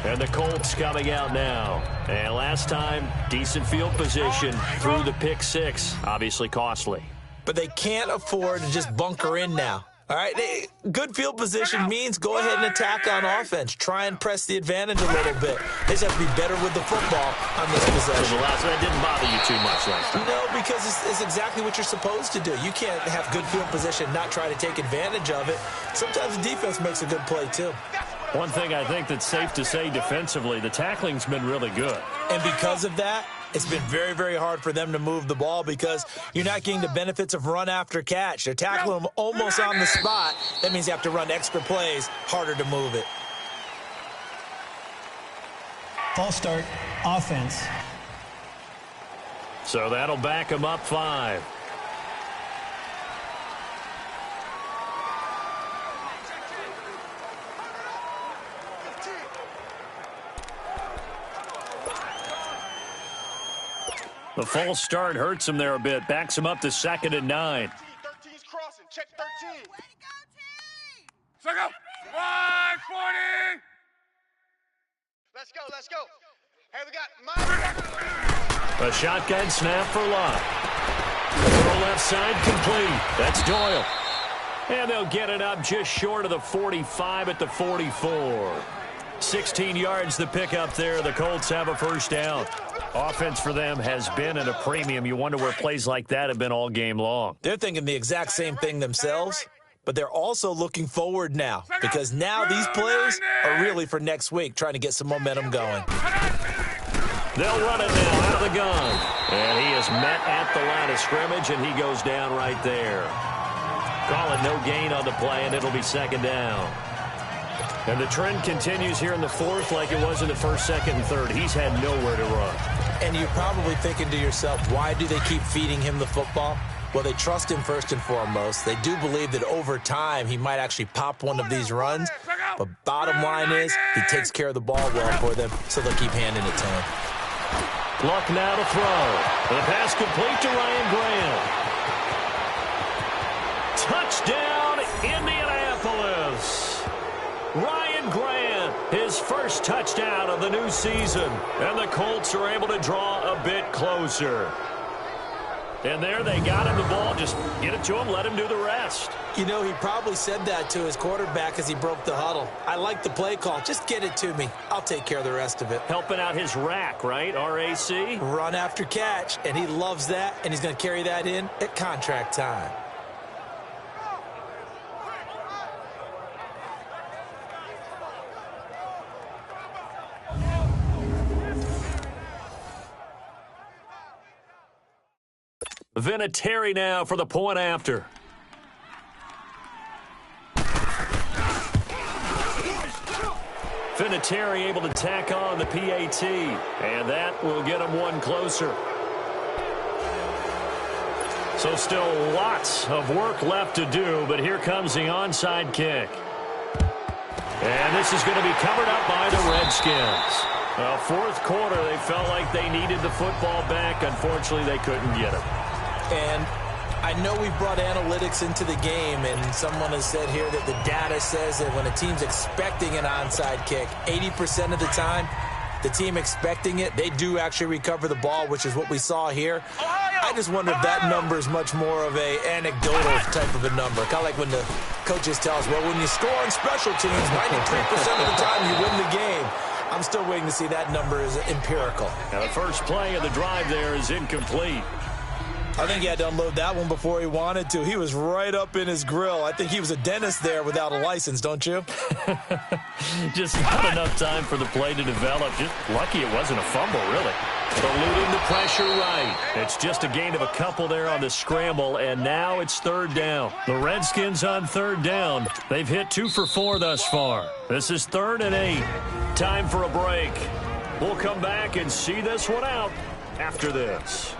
And the Colts coming out now. And last time, decent field position through the pick-6, obviously costly.
But they can't afford to just bunker in now. All right, good field position means go ahead and attack on offense. Try and press the advantage a little bit. They just have to be better with the football on this possession.
So the last one didn't bother you too much last time.
No, because it's exactly what you're supposed to do. You can't have good field position, not try to take advantage of it. Sometimes the defense makes a good play, too.
One thing I think that's safe to say defensively, the tackling's been really good.
And because of that, it's been very, very hard for them to move the ball because you're not getting the benefits of run after catch. They're tackling them almost on the spot. That means you have to run extra plays, harder to move it.
False start, offense.
So that'll back them up 5. The false start hurts him there a bit. Backs him up to 2nd and 9.
13's crossing. Check 13.
Way to go, team! Second, 140!
Let's go. Hey, we got
A shotgun snap for Locke. Throw left side complete. That's Doyle. And they'll get it up just short of the 45 at the 44. 16 yards the pickup there. The Colts have a first down. Offense for them has been at a premium. You wonder where plays like that have been all game long.
They're thinking the exact same thing themselves. but they're also looking forward now because now these plays are really for next week, trying to get some momentum going.
They'll run it now out of the gun. And he is met at the line of scrimmage, and he goes down right there. Call it no gain on the play, and it'll be second down. And the trend continues here in the fourth like it was in the first, second, and third. He's had nowhere to run.
And you're probably thinking to yourself, why do they keep feeding him the football? Well, they trust him first and foremost. They do believe that over time he might actually pop one of these runs. But bottom line is he takes care of the ball well for them, so they'll keep handing it to him.
Luck now to throw. The pass complete to Ryan Grant. Touchdown, Indianapolis. Ryan Grant, his first touchdown of the new season. And the Colts are able to draw a bit closer. And there they got him the ball. Just get it to him, let him do the rest.
You know, he probably said that to his quarterback as he broke the huddle. I like the play call. Just get it to me. I'll take care of the rest of it.
Helping out his rack, right? RAC?
Run after catch, and he loves that, and he's going to carry that in at contract time.
Vinatieri now for the point after. Vinatieri able to tack on the PAT, and that will get him one closer. So still lots of work left to do, but here comes the onside kick. And this is going to be covered up by the Redskins. Fourth quarter, they felt like they needed the football back. Unfortunately, they couldn't get it.
And I know we brought analytics into the game, and someone has said here that the data says that when a team's expecting an onside kick, 80% of the time, the team expecting it, they do actually recover the ball, which is what we saw here. I just wonder if that number is much more of a anecdotal type of a number. Kind of like when the coaches tell us, well, when you score on special teams, 93% of the time you win the game. I'm still waiting to see that number is empirical.
Now the first play of the drive there is incomplete.
I think he had to unload that one before he wanted to. He was right up in his grill. I think he was a dentist there without a license, don't you?
Just not enough time for the play to develop. Just lucky it wasn't a fumble, really. Eluding the pressure right. It's just a gain of a couple there on the scramble, and now it's third down. The Redskins on third down. They've hit 2 for 4 thus far. This is 3rd and 8. Time for a break. We'll come back and see this one out after this.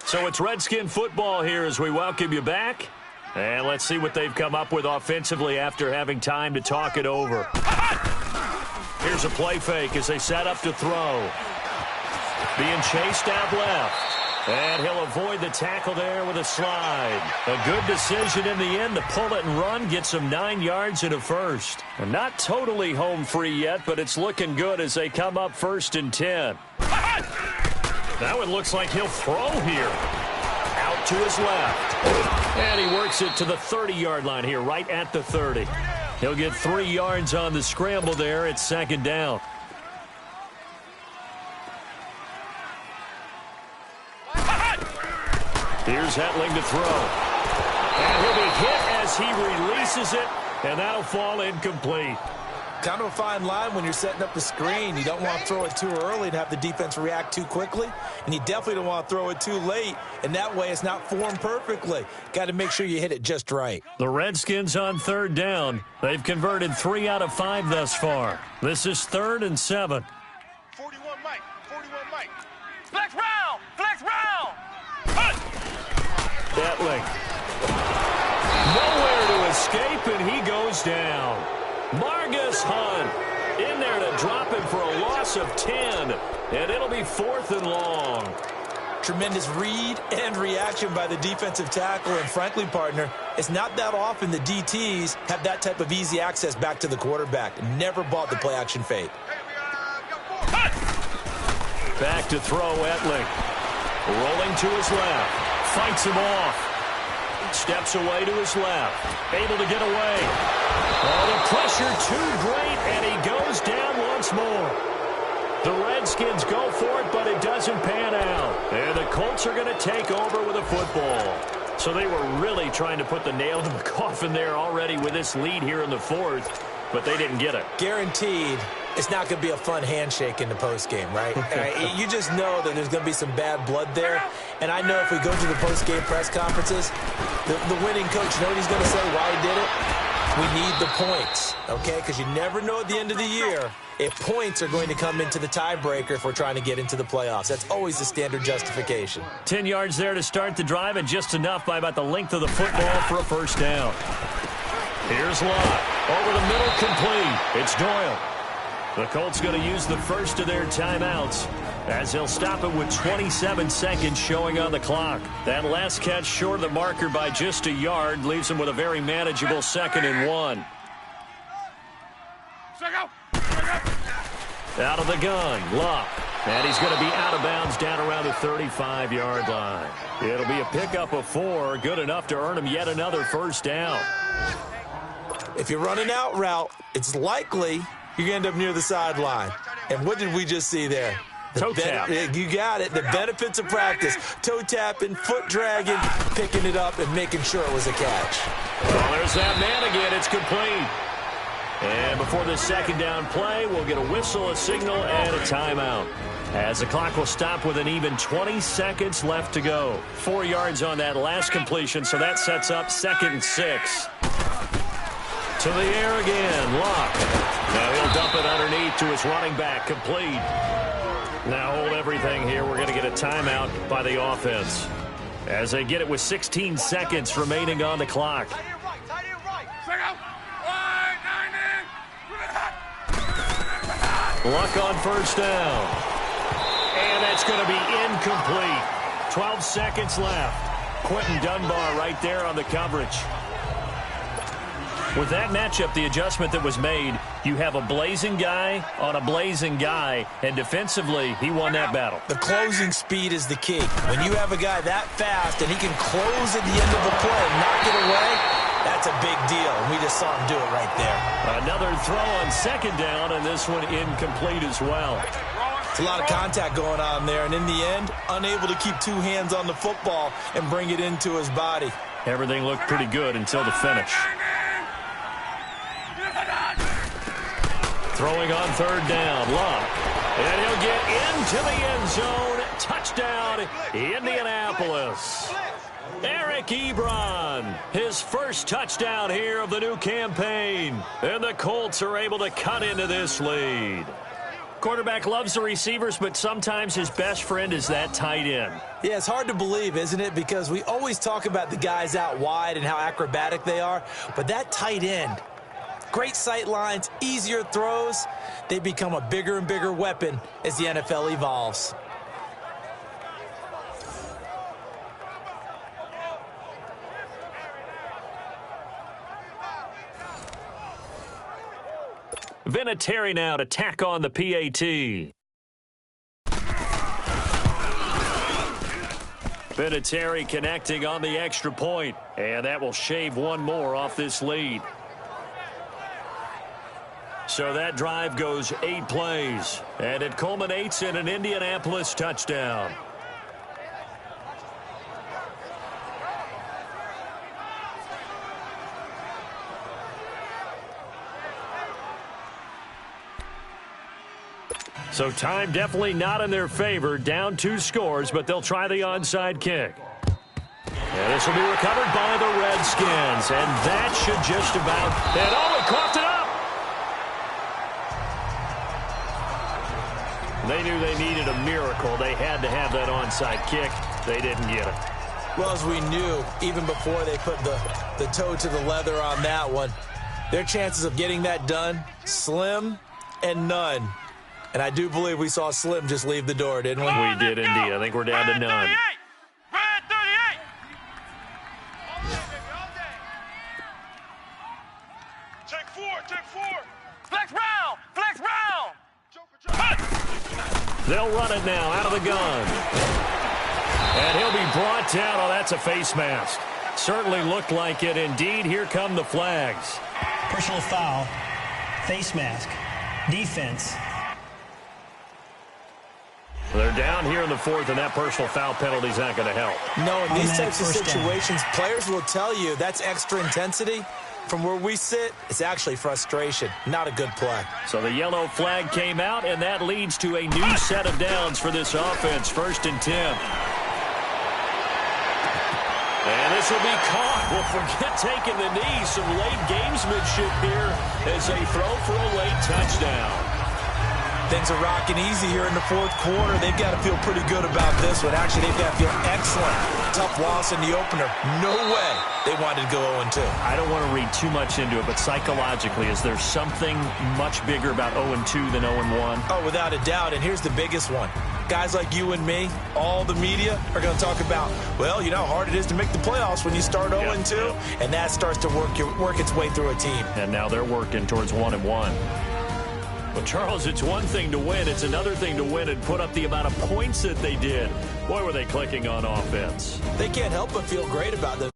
So it's Redskin football here as we welcome you back. And let's see what they've come up with offensively after having time to talk it over. Here's a play fake as they set up to throw. Being chased out left. And he'll avoid the tackle there with a slide. A good decision in the end to pull it and run. Gets him 9 yards and a first. And not totally home free yet, but it's looking good as they come up 1st and 10. Now it looks like he'll throw here. Out to his left. And he works it to the 30-yard line here, right at the 30. He'll get 3 yards on the scramble there. It's 2nd down. Here's Hetling to throw. And he'll be hit as he releases it, and that'll fall incomplete.
Kind of a fine line when you're setting up the screen. You don't want to throw it too early and have the defense react too quickly. And you definitely don't want to throw it too late. And that way it's not formed perfectly. Got to make sure you hit it just right.
The Redskins on 3rd down. They've converted 3 out of 5 thus far. This is 3rd and 7.
41 Mike. 41 Mike.
Flex round! Flex round!
Hetling. Nowhere to escape, and he goes down. Margus Hunt in there to drop him for a loss of 10, and it'll be 4th and long.
Tremendous read and reaction by the defensive tackle, and frankly, partner, it's not that often the DTs have that type of easy access back to the quarterback. Never bought the play-action fake.
Back to throw, Hetling. Rolling to his left. Fights him off. Steps away to his left. Able to get away. Oh, the pressure too great, and he goes down once more. The Redskins go for it, but it doesn't pan out. And the Colts are going to take over with a football. So they were really trying to put the nail in the coffin there already with this lead here in the fourth, but they didn't get it.
Guaranteed it's not going to be a fun handshake in the postgame, right? You just know that there's going to be some bad blood there. And I know if we go to the postgame press conferences, the winning coach, you know what he's going to say, why he did it? We need the points, okay? Because you never know at the end of the year if points are going to come into the tiebreaker if we're trying to get into the playoffs. That's always the standard justification.
10 yards there to start the drive, and just enough by about the length of the football for a first down. Here's Lott. Over the middle, complete. It's Doyle. The Colts going to use the first of their timeouts as they'll stop it with 27 seconds showing on the clock. That last catch short of the marker by just a yard leaves them with a very manageable 2nd and 1. Out of the gun, Lott. And he's going to be out of bounds down around the 35-yard line. It'll be a pickup of 4, good enough to earn him yet another first down.
If you're running out route, it's likely you're going to end up near the sideline. And what did we just see there?
Toe tap.
You got it. The benefits of practice. Toe tapping, foot dragging, picking it up, and making sure it was a catch.
Well, there's that man again. It's complete. And before this second down play, we'll get a whistle, a signal, and a timeout. As the clock will stop with an even 20 seconds left to go. 4 yards on that last completion, so that sets up 2nd and 6. To the air again, Lott. Now he'll dump it underneath to his running back, complete. Now hold everything here. We're going to get a timeout by the offense as they get it with 16 seconds remaining on the clock. Luck on first down. And that's going to be incomplete. 12 seconds left. Quentin Dunbar right there on the coverage. With that matchup, the adjustment that was made, you have a blazing guy on a blazing guy, and defensively, he won that battle.
The closing speed is the key. When you have a guy that fast and he can close at the end of the play and knock it away, that's a big deal. We just saw him do it right there.
Another throw on second down, and this one incomplete as well.
It's a lot of contact going on there, and in the end, unable to keep 2 hands on the football and bring it into his body.
Everything looked pretty good until the finish. Throwing on third down, Lott. And he'll get into the end zone. Touchdown, Indianapolis. Eric Ebron, his first touchdown here of the new campaign. And the Colts are able to cut into this lead. Quarterback loves the receivers, but sometimes his best friend is that tight end.
Yeah, it's hard to believe, isn't it? Because we always talk about the guys out wide and how acrobatic they are. But that tight end, great sight lines, easier throws. They become a bigger and bigger weapon as the NFL evolves.
Vinatieri now to tack on the PAT. Vinatieri connecting on the extra point, and that will shave one more off this lead. So that drive goes 8 plays, and it culminates in an Indianapolis touchdown. So time definitely not in their favor. Down 2 scores, but they'll try the onside kick. And this will be recovered by the Redskins. And that should just about... And oh, he coughed it up! They knew they needed a miracle. They had to have that onside kick. They didn't get it.
Well, as we knew, even before they put the toe to the leather on that one, their chances of getting that done, slim and none. And I do believe we saw Slim just leave the door, didn't we?
We did indeed. I think we're down to none.
Red 38! Take 4, take 4! Flex round! Flex round!
They'll run it now out of the gun. And he'll be brought down. Oh, that's a face mask. Certainly looked like it. Indeed, here come the flags.
Personal foul, face mask, defense.
They're down here in the fourth, and that personal foul penalty is not going to help.
No, in these types of
First down.
situations, players will tell you that's extra intensity. From where we sit, it's actually frustration. Not a good play.
So the yellow flag came out, and that leads to a new set of downs for this offense. 1st and 10. And this will be caught. Well, forget taking the knee. Some late gamesmanship here as they throw for a late touchdown.
Things are rocking easy here in the fourth quarter. They've got to feel pretty good about this one. Actually, they've got to feel excellent. Tough loss in the opener. No way they wanted to go 0-2.
I don't want to read too much into it, but psychologically, is there something much bigger about 0-2 than 0-1?
Oh, without a doubt, and here's the biggest one. Guys like you and me, all the media, are going to talk about, well, you know how hard it is to make the playoffs when you start 0-2, and that starts to work its way through a team.
And now they're working towards 1-1. Well, Charles, it's one thing to win. It's another thing to win and put up the amount of points that they did. Boy, were they clicking on offense.
They can't help but feel great about this.